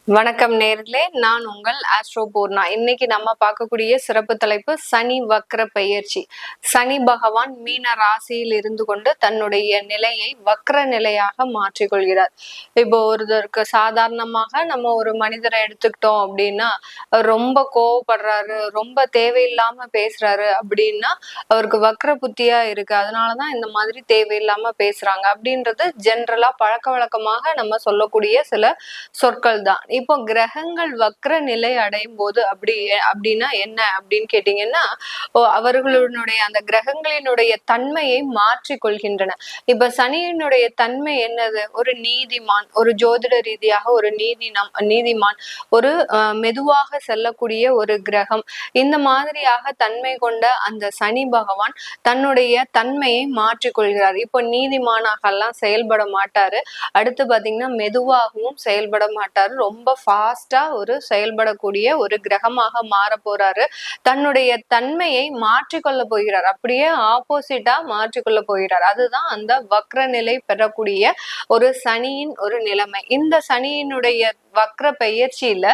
வணக்கம் நேர்களே, நான் உங்கள் ஆஸ்ட்ரோ பூர்ணா. இன்னைக்கு நம்ம பார்க்கக்கூடிய சிறப்பு தலைப்பு சனி வக்ர பெயர்ச்சி. சனி பகவான் மீன ராசியில் இருந்து கொண்டு தன்னுடைய நிலையை வக்ர நிலையாக மாற்றிக்கொள்கிறார். இப்போ ஒருத்தருக்கு சாதாரணமாக நம்ம ஒரு மனிதரை எடுத்துக்கிட்டோம் அப்படின்னா, ரொம்ப கோவப்படுறாரு, ரொம்ப தேவையில்லாம பேசுறாரு அப்படின்னா அவருக்கு வக்ர புத்தியா இருக்கு, அதனாலதான் இந்த மாதிரி தேவையில்லாம பேசுறாங்க அப்படின்றது ஜென்ரலா பழக்க வழக்கமாக நம்ம சொல்லக்கூடிய சில சொற்கள் தான். இப்போ கிரகங்கள் வக்ர நிலை அடையும் போது அப்படின்னா என்ன அப்படின்னு கேட்டீங்கன்னா, அவர்களுடைய அந்த கிரகங்களினுடைய தன்மையை மாற்றி கொள்கின்றன. இப்ப சனியினுடைய தன்மை என்னது? ஒரு நீதிமான், ஒரு ஜோதிட ரீதியாக ஒரு நீதிமான், ஒரு மெதுவாக செல்லக்கூடிய ஒரு கிரகம். இந்த மாதிரியாக தன்மை கொண்ட அந்த சனி பகவான் தன்னுடைய தன்மையை மாற்றிக்கொள்கிறார். இப்போ நீதிமானாக எல்லாம் செயல்பட மாட்டாரு. அடுத்து பாத்தீங்கன்னா மெதுவாகவும் செயல்பட மாட்டாரு. ரொம்ப ஃபாஸ்டா ஒரு செயல்படக்கூடிய ஒரு கிரகமாக மாற போறாரு. தன்னுடைய தன்மையை மாற்றிக்கொள்ள போகிறார். அப்படியே ஆப்போசிட்டா மாற்றிக்கொள்ள போகிறார். அதுதான் அந்த வக்ர நிலை பெறக்கூடிய ஒரு சனியின் ஒரு நிலைமை. இந்த சனியினுடைய வக்ர பெயர்ச்சியில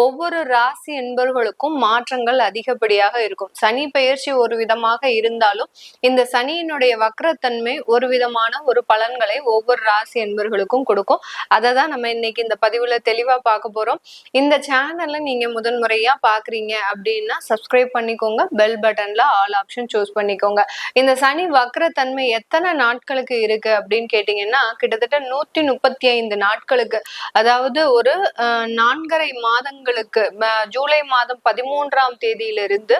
ஒவ்வொரு ராசி என்பவர்களுக்கும் மாற்றங்கள் அதிகப்படியாக இருக்கும். சனி பெயர்ச்சி ஒரு விதமாக இருந்தாலும் இந்த சனியினுடைய வக்ரத்தன்மை ஒரு விதமான ஒரு பலன்களை ஒவ்வொரு ராசி என்பவர்களுக்கும் கொடுக்கும். அதை தான் நம்ம இன்னைக்கு இந்த பதிவுல தெளிவா பார்க்க போறோம். இந்த சேனல்ல நீங்க முதன்முறையா பாக்குறீங்க அப்படின்னா சப்ஸ்கிரைப் பண்ணிக்கோங்க. பெல் பட்டன்ல ஆல் ஆப்ஷன் சூஸ் பண்ணிக்கோங்க. இந்த சனி வக்ரத்தன்மை எத்தனை நாட்களுக்கு இருக்கு அப்படின்னு கேட்டீங்கன்னா, கிட்டத்தட்ட 135 நாட்களுக்கு, அதாவது ஒரு 4.5 மாதங்களுக்கு, ஜூலை மாதம் 13ஆம் தேதியிலிருந்து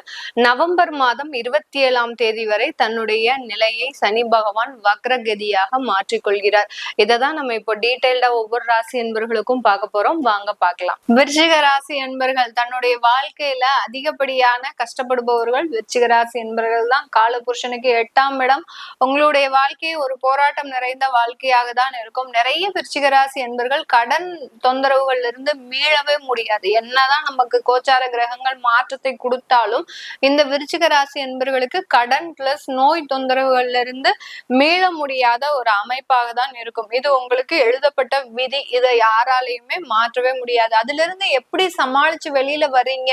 நவம்பர் மாதம் 27ஆம் தேதி வரை தன்னுடைய நிலையை சனி பகவான் வக்ரகதியாக மாற்றிக்கொள்கிறார். இதைதான் நம்ம இப்போ டீடைல்டா ஒவ்வொரு ராசி என்பவர்களுக்கும் பார்க்க போறோம். வாங்க பார்க்கலாம். விருச்சிக ராசி என்பவர்கள் தன்னுடைய வாழ்க்கையில அதிகப்படியான கஷ்டப்படுபவர்கள் விருச்சிக ராசி என்பவர்கள் தான். காலபுருஷனுக்கு 8ஆம் இடம். உங்களுடைய வாழ்க்கை ஒரு போராட்டம் நிறைந்த வாழ்க்கையாக தான் இருக்கும். நிறைய விருச்சிக ராசி என்பவர்கள் கடன் தொந்தரவுகள் இருந்து மீளவே முடியாது. என்னதான் நமக்கு கோச்சார கிரகங்கள் மாற்றத்தை கொடுத்தாலும் இந்த விருச்சிக ராசி என்பவர்களுக்கு கடன் பிளஸ் நோய் தொந்தரவுகள்ல இருந்து மீள முடியாத ஒரு அமைப்பாக தான் இருக்கும். இது உங்களுக்கு எழுதப்பட்ட விதி. இதை யாராலையுமே மாற்றவே முடியாது. அதுல இருந்து எப்படி சமாளிச்சு வெளியில வர்றீங்க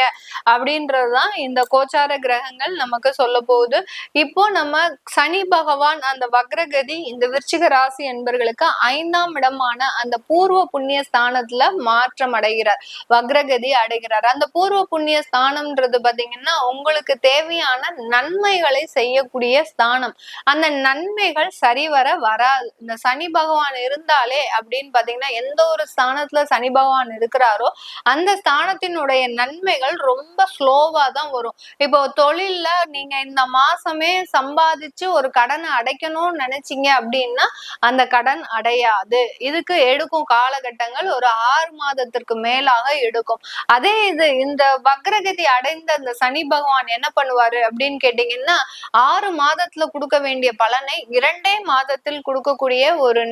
அப்படின்றதுதான் இந்த கோச்சார கிரகங்கள் நமக்கு சொல்ல போகுது. இப்போ நம்ம சனி பகவான் அந்த வக்ரகதி இந்த விருச்சிக ராசி என்பவர்களுக்கு 5ஆம் இடமான அந்த பூர்வ புண்ணிய ஸ்தானத்துல மாற்றம் அடைகிறார், வக்ரகதி அடைகிறார். அந்த பூர்வ புண்ணிய ஸ்தானம்ன்றது பாத்தீங்கன்னா உங்களுக்கு தேவையான நன்மைகளை செய்யக்கூடிய ஸ்தானம். அந்த நன்மைகள் சரிவர வராது. இந்த சனி பகவான் இருந்தாலே அப்படின்னு பாத்தீங்கன்னா, எந்த ஒரு ஸ்தானத்துல சனி பகவான் இருக்கிறாரோ அந்த ஸ்தானத்தினுடைய நன்மைகள் ரொம்ப ஸ்லோவா தான் வரும். இப்போ தொழில்ல நீங்க இந்த மாசமே சம்பாதிச்சு ஒரு கடனை அடைக்கணும்னு நினைச்சீங்க அப்படின்னா அந்த கடன் அடையாது. இதுக்கு எடுக்கும் காலகட்டங்கள் ஒரு 6 மாதத்திற்கு மேலாக எடுக்கும். அதே இது இந்த வக்ரகதி அடைந்த இந்த சனி பகவான் என்ன பண்ணுவாரு அப்படின்னு கேட்டீங்கன்னா, 6 மாதத்துல கொடுக்க வேண்டிய பலனை 2 மாதத்தில் கொடுக்கக்கூடிய ஒரு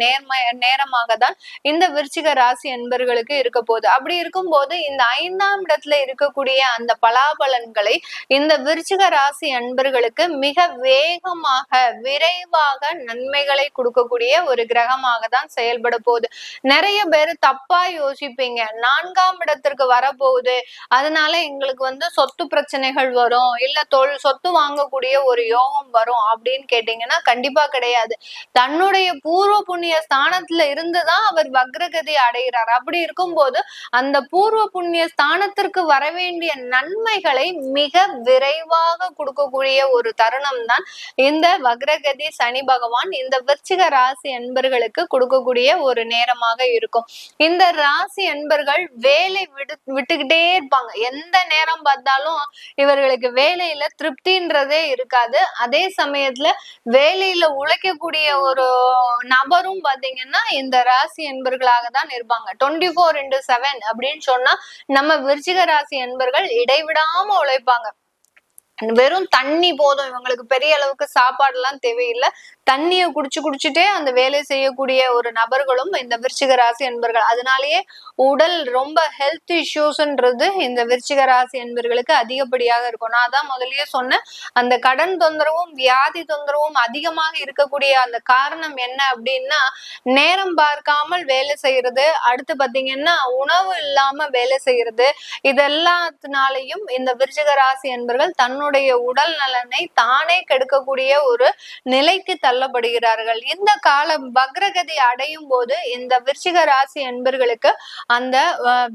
நேரமாக தான் இந்த விருச்சிக ராசி என்பர்களுக்கு இருக்க போகுது. அப்படி இருக்கும்போது இந்த 5ஆம் இடத்துல இருக்கக்கூடிய அந்த பலாபலன்களை இந்த விருச்சிக ராசி அன்பர்களுக்கு மிக வேகமாக விரைவாக நன்மைகளை கொடுக்கக்கூடிய ஒரு கிரகமாக தான் செயல்பட போகுது. நிறைய பேர் தப்பா யோசிப்பீங்க, 4ஆம் இடத்திற்கு வரப்போகுது அதனால எங்களுக்கு சொத்து பிரச்சனைகள் வரும், இல்ல சொத்து வாங்கக்கூடிய ஒரு யோகம் வரும் அப்படின்னு கேட்டீங்கன்னா கண்டிப்பா கிடையாது. தன்னுடைய பூர்வ புண்ணிய ஸ்தானத்துல இருந்துதான் அவர் வக்ரகதி அடைகிறார். அப்படி இருக்கும்போது அந்த பூர்வ புண்ணிய ஸ்தானத்திற்கு வர வேண்டிய நன்மைகளை மிக விரைவாக கொடுக்கக்கூடிய ஒரு தருணம் தான் இந்த வக்ரகதி சனி பகவான் இந்த விருச்சிக ராசி என்பர்களுக்கு கொடுக்கக்கூடிய ஒரு நேரமாக இருக்கும். இந்த ராசி என்பர்கள் வேலை விட்டுக்கிட்டே இருப்பாங்க. எந்த நேரம் பார்த்தாலும் இவர்களுக்கு வேலையில திருப்தின்றதே இருக்காது. அதே சமயத்துல வேலையில உழைக்கக்கூடிய ஒரு நபரும் பாத்தீங்கன்னா இந்த ராசி என்பர்களாக தான் இருப்பாங்க. 24/7 அப்படின்னு சொன்னா நம்ம விருச்சிக ராசி என்பர்கள் இடைவிடாம உழைப்பாங்க. வெறும் தண்ணி போதும், இவங்களுக்கு பெரிய அளவுக்கு சாப்பாடு எல்லாம் தேவையில்லை, தண்ணிய குடிச்சுட்டே அந்த வேலை செய்யக்கூடிய ஒரு நபர்களும் இந்த விருச்சிக ராசி என்பர்கள். அதனாலேயே உடல் ரொம்ப ஹெல்த் இஷ்யூஸ்ன்றது இந்த விருச்சிக ராசி என்பர்களுக்கு அதிகப்படியாக இருக்கும். நான் தான் முதல்லயே சொன்னேன், அந்த கடன் தொந்தரவும் வியாதி தொந்தரவும் அதிகமாக இருக்கக்கூடிய அந்த காரணம் என்ன அப்படின்னா, நேரம் பார்க்காமல் வேலை செய்யறது, அடுத்து பாத்தீங்கன்னா உணவு இல்லாம வேலை செய்யறது, இதெல்லாத்தினாலையும் இந்த விருச்சிக ராசி என்பர்கள் தன்னுடைய உடல் நலனை தானே கெடுக்கக்கூடிய ஒரு நிலைக்கு தள்ளப்படுகிறார்கள். இந்த காலம் வக்ரகதி அடையும் போது இந்த விருச்சிக ராசி என்பர்களுக்கு அந்த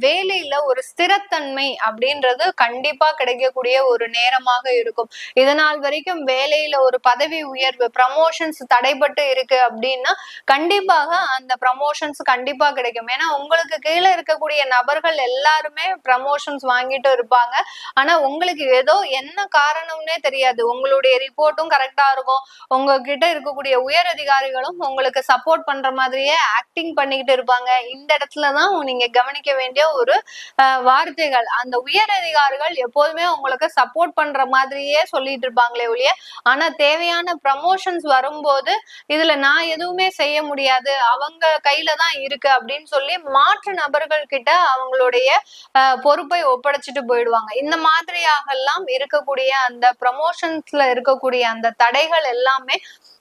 வேலையில ஒரு ஸ்திரத்தன்மை அப்படின்றது கண்டிப்பா கிடைக்கக்கூடிய ஒரு நேரமாக இருக்கும். இதனால் வரைக்கும் வேலையில ஒரு பதவி உயர்வு ப்ரமோஷன்ஸ் தடைபட்டு இருக்கு அப்படின்னா கண்டிப்பாக அந்த ப்ரமோஷன்ஸ் கண்டிப்பா கிடைக்கும். ஏன்னா உங்களுக்கு கீழே இருக்கக்கூடிய நபர்கள் எல்லாருமே ப்ரமோஷன்ஸ் வாங்கிட்டு இருப்பாங்க. ஆனா உங்களுக்கு ஏதோ என்ன காரணம்னே தெரியாது. உங்களுடைய ரிப்போர்ட்டும் கரெக்டா இருக்கும், உங்ககிட்ட இருக்கக்கூடிய உயர் அதிகாரிகளும் உங்களுக்கு சப்போர்ட் பண்ற மாதிரியே ஆக்டிங் பண்ணிக்கிட்டு இருப்பாங்க. இந்த இடத்துலதான் நீங்க கவனிக்க வேண்டிய ஒரு வார்த்தைகள். அந்த உயர் அதிகாரிகள் எப்போதுமே உங்களுக்கு சப்போர்ட் பண்ற மாதிரியே சொல்லிட்டு இருப்பாங்களே ஒழிய, ஆனா தேவையான ப்ரமோஷன்ஸ் வரும்போது இதுல நான் எதுவுமே செய்ய முடியாது, அவங்க கையில தான் இருக்கு அப்படின்னு சொல்லி மாற்று நபர்கள் கிட்ட அவங்களுடைய பொறுப்பை ஒப்படைச்சிட்டு போயிடுவாங்க. இந்த மாதிரியாக எல்லாம் இருக்கக்கூடிய அந்த ப்ரமோஷன்ஸ்ல இருக்கக்கூடிய அந்த தடைகள் எல்லாமே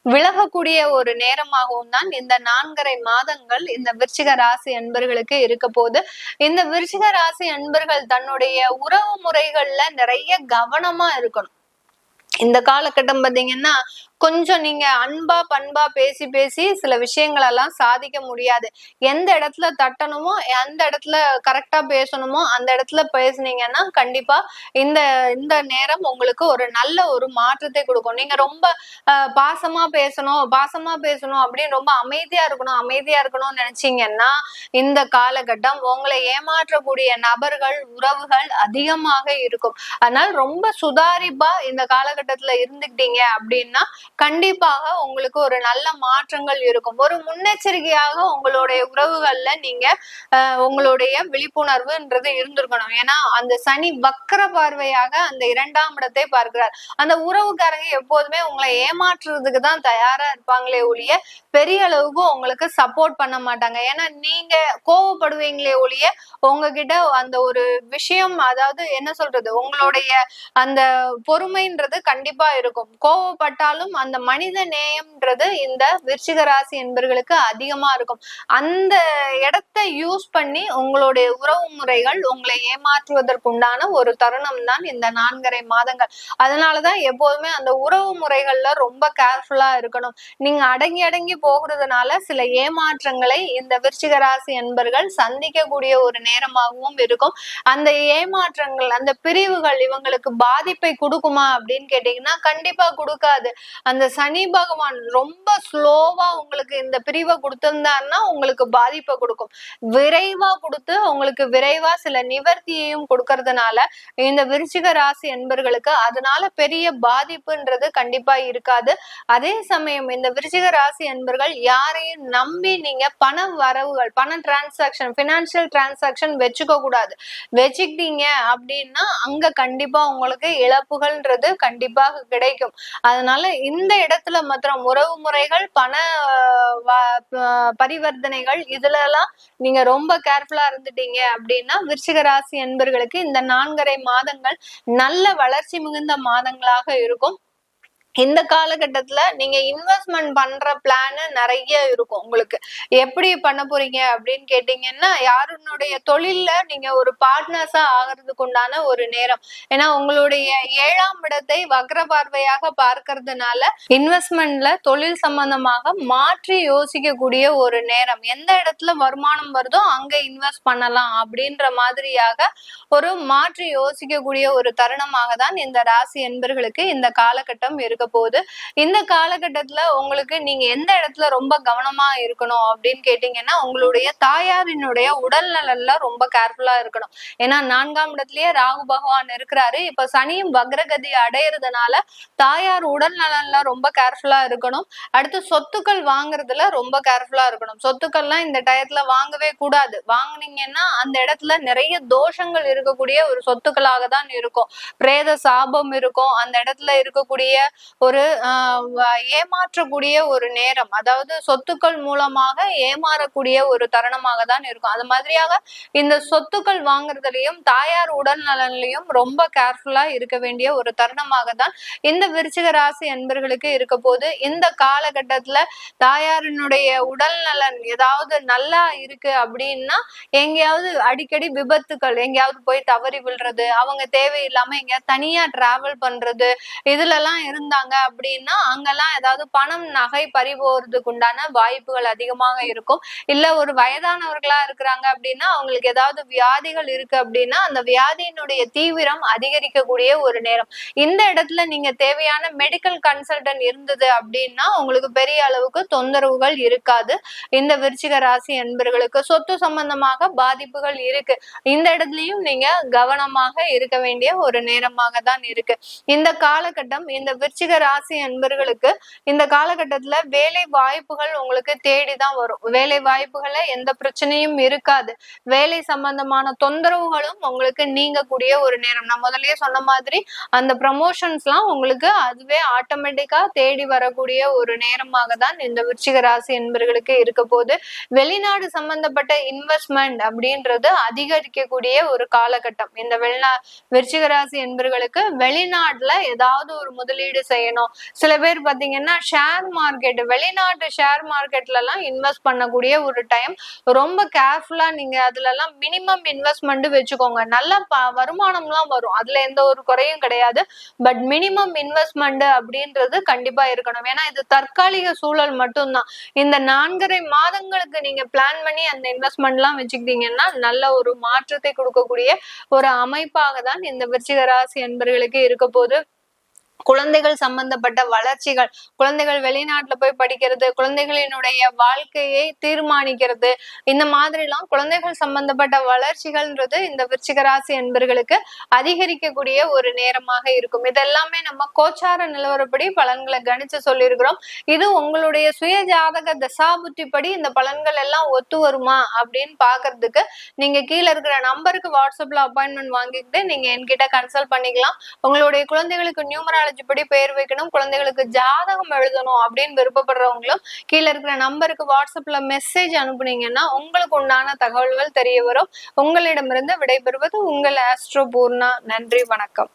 விலகக்கூடிய ஒரு நேரமாகவும் தான் இந்த 4.5 மாதங்கள் இந்த விருச்சிக ராசி அன்பர்களுக்கு இருக்க போது. இந்த விருச்சிக ராசி அன்பர்கள் தன்னுடைய உறவு முறைகள்ல நிறைய கவனமா இருக்கணும். இந்த காலகட்டம் பாத்தீங்கன்னா கொஞ்சம் நீங்க அன்பா பண்பா பேசி பேசி சில விஷயங்கள் எல்லாம் சாதிக்க முடியாது. எந்த இடத்துல தட்டணுமோ எந்த இடத்துல கரெக்டா பேசணுமோ அந்த இடத்துல பேசுனீங்கன்னா கண்டிப்பா இந்த இந்த நேரம் உங்களுக்கு ஒரு நல்ல ஒரு மாற்றத்தை கொடுக்கும். நீங்க ரொம்ப பாசமா பேசணும் அப்படின்னு ரொம்ப அமைதியா இருக்கணும்னு நினைச்சீங்கன்னா இந்த காலகட்டம் உங்களை ஏமாற்றக்கூடிய நபர்கள் உறவுகள் அதிகமாக இருக்கும். அதனால ரொம்ப சுதாரிப்பா இந்த காலகட்டத்துல இருந்துக்கிட்டீங்க அப்படின்னா கண்டிப்பாக உங்களுக்கு ஒரு நல்ல மாற்றங்கள் இருக்கும். ஒரு முன்னெச்சரிக்கையாக உங்களுடைய உறவுகள்ல நீங்க உங்களுடைய விழிப்புணர்வுன்றது இருந்திருக்கணும். ஏன்னா அந்த சனி வக்கர பார்வையாக அந்த 2ஆம் இடத்தை பார்க்கிறார். அந்த உறவுக்காரங்க எப்போதுமே உங்களை ஏமாற்றுறதுக்கு தான் தயாரா இருப்பாங்களே ஒழிய பெரிய அளவுக்கு உங்களுக்கு சப்போர்ட் பண்ண மாட்டாங்க. ஏன்னா நீங்க கோவப்படுவீங்களே ஒழிய உங்ககிட்ட அந்த ஒரு விஷயம், அதாவது என்ன சொல்றது, உங்களுடைய அந்த பொறுமைன்றது கண்டிப்பா இருக்கும். கோவப்பட்டாலும் அந்த மனித நேயம்ன்றது இந்த விருச்சிக ராசி என்பர்களுக்கு அதிகமா இருக்கும். அந்த இடத்தை யூஸ் பண்ணி உங்களுடைய உறவு முறைகள் உங்களை ஏமாற்றுவதற்குண்டான ஒரு தருணம் தான் இந்த 4.5 மாதங்கள். அதனாலதான் எப்போதுமே அந்த உறவு முறைகள்ல ரொம்ப கேர்ஃபுல்லா இருக்கணும். நீங்க அடங்கி போகிறதுனால சில ஏமாற்றங்களை இந்த விருச்சிக ராசி என்பர்கள் சந்திக்கக்கூடிய ஒரு நேரமாகவும் இருக்கும். அந்த ஏமாற்றங்கள் அந்த பிரிவுகள் இவங்களுக்கு பாதிப்பை கொடுக்குமா அப்படின்னு கேட்டீங்கன்னா கண்டிப்பா கொடுக்காது. அந்த சனி பகவான் ரொம்ப ஸ்லோவா உங்களுக்கு இந்த பிரிவை கொடுத்திருந்தாருன்னா உங்களுக்கு பாதிப்பை கொடுக்கும். விரைவா கொடுத்து உங்களுக்கு விரைவா சில நிவர்த்தியையும் கொடுக்கறதுனால இந்த விருச்சிக ராசி என்பர்களுக்கு அதனால பெரிய பாதிப்புன்றது கண்டிப்பா இருக்காது. அதே சமயம் இந்த விருச்சிக ராசி என்பர்கள் யாரையும் நம்பி நீங்க பண வரவுகள், பண டிரான்சாக்சன், பினான்சியல் டிரான்சாக்சன் வச்சுக்க கூடாது. வச்சுக்கிட்டீங்க அப்படின்னா அங்க கண்டிப்பா உங்களுக்கு இழப்புகள்ன்றது கண்டிப்பாக கிடைக்கும். அதனால இந்த இடத்துல மாத்திரம் உறவு முறைகள், பண பரிவர்த்தனைகள் இதுல எல்லாம் நீங்க ரொம்ப கேர்ஃபுல்லா இருந்துட்டீங்க அப்படின்னா விருச்சிக ராசி என்பர்களுக்கு இந்த 4.5 மாதங்கள் நல்ல வளர்ச்சி மிகுந்த மாதங்களாக இருக்கும். இந்த காலகட்டத்துல நீங்க இன்வெஸ்ட்மெண்ட் பண்ற பிளான் நிறைய இருக்கும். உங்களுக்கு எப்படி பண்ண போறீங்க அப்படின்னு கேட்டீங்கன்னா யாருடைய தொழில்ல நீங்க ஒரு பார்ட்னர்ஸா ஆகிறதுக்கு உண்டான ஒரு நேரம். ஏன்னா உங்களுடைய 7ஆம் இடத்தை வக்ர பார்வையாக பார்க்கறதுனால இன்வெஸ்ட்மெண்ட்ல தொழில் சம்பந்தமாக மாற்றி யோசிக்கக்கூடிய ஒரு நேரம். எந்த இடத்துல வருமானம் வருதோ அங்க இன்வெஸ்ட் பண்ணலாம் அப்படின்ற மாதிரியாக ஒரு மாற்றி யோசிக்கக்கூடிய ஒரு தருணமாக தான் இந்த ராசி என்பர்களுக்கு இந்த காலகட்டம் இருக்க போகுது. இந்த காலகட்டத்துல உங்களுக்கு நீங்க எந்த இடத்துல ரொம்ப கவனமா இருக்கணும் அப்படின்னு கேட்டீங்கன்னா உங்களுடைய தாயாரினுடைய உடல் நலன்ல ரொம்ப கேர்ஃபுல்லா இருக்கணும். ஏன்னா 4ஆம் இடத்துலயே ராகு பகவான் இருக்கிறாரு. இப்ப சனியும் வக்ரகதி அடையிறதுனால தாயார் உடல் நலன்ல ரொம்ப கேர்ஃபுல்லா இருக்கணும். அடுத்து சொத்துக்கள் வாங்குறதுல ரொம்ப கேர்ஃபுல்லா இருக்கணும். சொத்துக்கள்லாம் இந்த டயத்துல வாங்கவே கூடாது. வாங்குனீங்கன்னா அந்த இடத்துல நிறைய தோஷங்கள் இருக்கக்கூடிய ஒரு சொத்துக்களாக தான் இருக்கும். பிரேத சாபம் இருக்கும். அந்த இடத்துல இருக்கக்கூடிய ஒரு ஏமாற்றக்கூடிய ஒரு நேரம், அதாவது சொத்துக்கள் மூலமாக ஏமாறக்கூடிய ஒரு தருணமாக தான் இருக்கும். அது மாதிரியாக இந்த சொத்துக்கள் வாங்குறதுலயும் தாயார் உடல் நலன்லயும் ரொம்ப கேர்ஃபுல்லா இருக்க வேண்டிய ஒரு தருணமாக தான் இந்த விருச்சிக ராசி அன்பர்களுக்கு இருக்க போது. இந்த காலகட்டத்துல தாயாரினுடைய உடல் நலன் ஏதாவது நல்லா இருக்கு அப்படின்னா எங்கேயாவது அடிக்கடி விபத்துக்கள், எங்கேயாவது போய் தவறி விழுறது, அவங்க தேவையில்லாம எங்கேயாவது தனியா டிராவல் பண்றது, இதுல எல்லாம் இருந்தாங்க அப்படின்னா அங்கெல்லாம் ஏதாவது பணம் நகை பறிபோறதுக்கு உண்டான வாய்ப்புகள் அதிகமாக இருக்கும். இல்ல ஒரு வயதானவர்களா இருக்கிறாங்க அப்படின்னா அவங்களுக்கு ஏதாவது வியாதிகள் இருக்கு அப்படின்னா அந்த வியாதியினுடைய தீவிரம் அதிகரிக்கக்கூடிய ஒரு நேரம். இந்த இடத்துல நீங்க தேவையான மெடிக்கல் கன்சல்டன்ட் இருந்தது அப்படின்னா உங்களுக்கு பெரிய அளவுக்கு தொந்தரவுகள் இருக்காது. இந்த விருச்சிக ராசி என்பர்களுக்கு சொத்து சம்பந்தமாக பாதிப்புகள் இருக்கு, இந்த இடத்துலயும் நீங்க கவனமாக இருக்க வேண்டிய ஒரு நேரமாக தான் இருக்கு. இந்த காலகட்டம் இந்த விருச்சிக ராசி அன்பர்களுக்கு இந்த காலகட்டத்துல வேலை வாய்ப்புகள் உங்களுக்கு தேடிதான் வரும். வேலை வாய்ப்புகளை எந்த பிரச்சனையும் இருக்காது. வேலை சம்பந்தமான தொந்தரவுகளும் உங்களுக்கு நீங்கக்கூடிய ஒரு நேரம். நான் முதல்லயே சொன்ன மாதிரி அந்த ப்ரமோஷன்ஸ் எல்லாம் உங்களுக்கு அதுவே ஆட்டோமேட்டிக்கா தேடி வரக்கூடிய ஒரு நேரமாக தான் இந்த விருச்சிக ராசி என்பர்களுக்கு இருக்க போது. வெளிநாடு சம்பந்தப்பட்ட இன்வெஸ்ட்மெண்ட் அப்படின்றது அதிகரிக்கக்கூடிய ஒரு காலகட்டம். இந்த விருச்சிக ராசி என்பர்களுக்கு வெளிநாட்டுல ஏதாவது ஒரு முதலீடு செய்யணும். சில பேர் பாத்தீங்கன்னா ஷேர் மார்க்கெட், வெளிநாட்டு ஷேர் மார்க்கெட்ல எல்லாம் இன்வெஸ்ட் பண்ணக்கூடிய ஒரு டைம். ரொம்ப கேர்ஃபுல்லா நீங்க அதுல எல்லாம் மினிமம் இன்வெஸ்ட்மெண்ட் வச்சுக்கோங்க. நல்ல வருமானம் எல்லாம் வரும், அதுல எந்த ஒரு குறையும் கிடையாது. பட் மினிமம் இன்வெஸ்ட்மெண்ட் அப்படின்றது கண்டிப்பா இருக்கணும். ஏன்னா இது தற்காலிக சூழல் மட்டும்தான். இந்த 4.5 மாதங்களுக்கு நீங்க பிளான் பண்ணி அந்த இன்வெஸ்ட்மெண்ட் எல்லாம் வச்சுக்கிட்டீங்கன்னா நல்ல ஒரு மாற்றத்தை கொடுக்கக்கூடிய ஒரு அமைப்பாக தான் இந்த விருச்சிக ராசி என்பர்களுக்கு இருக்க போது. குழந்தைகள் சம்பந்தப்பட்ட வளர்ச்சிகள், குழந்தைகள் வெளிநாட்டுல போய் படிக்கிறது, குழந்தைகளினுடைய வாழ்க்கையை தீர்மானிக்கிறது, இந்த மாதிரி எல்லாம் குழந்தைகள் சம்பந்தப்பட்ட வளர்ச்சிகள்ன்றது இந்த விருச்சிக ராசி என்பர்களுக்கு அதிகரிக்கக்கூடிய ஒரு நேரமாக இருக்கும். இதெல்லாமே நம்ம கோச்சார நிலவரப்படி பலன்களை கணிச்சு சொல்லியிருக்கிறோம். இது உங்களுடைய சுய ஜாதக தசாபுத்திப்படி இந்த பலன்கள் எல்லாம் ஒத்து வருமா அப்படின்னு பாக்குறதுக்கு நீங்க கீழே இருக்கிற நம்பருக்கு வாட்ஸ்அப்ல அப்பாயின்மெண்ட் வாங்கிக்கிட்டு நீங்க என்கிட்ட கன்சல்ட் பண்ணிக்கலாம். உங்களுடைய குழந்தைகளுக்கு நியூமராலஜி படி பெயர் வைக்கணும், குழந்தைகளுக்கு ஜாதகம் எழுதணும் அப்படின்னு விருப்பப்படுறவங்களும் கீழே இருக்கிற நம்பருக்கு வாட்ஸ்அப்ல மெசேஜ் அனுப்புனீங்கன்னா உங்களுக்கு உண்டான தகவல்கள் தெரிய வரும். உங்களிடமிருந்து விடைபெறுவது உங்கள் ஆஸ்ட்ரோ பூர்ணா. நன்றி, வணக்கம்.